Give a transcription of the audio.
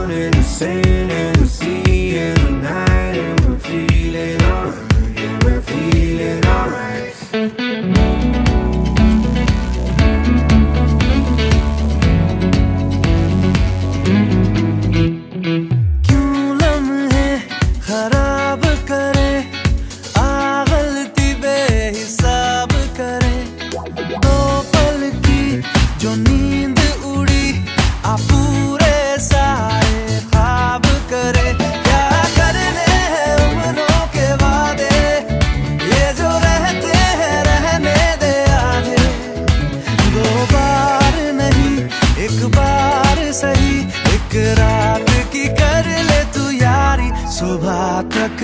sun and the sand and the sea and the night, and we're feeling alright, yeah, we're feeling alright. क्यों लम्हे खराब करे, आ गलती बेहिसाब करे, दो पल की जो नींद उड़ी आ पूरे सारे ख्वाब करे। क्या करने हैं उम्रों के वादे, ये जो रहते हैं रहने दे आगे। दो बार नहीं एक बार सही, एक रात की कर ले तू यारी, सुबह तक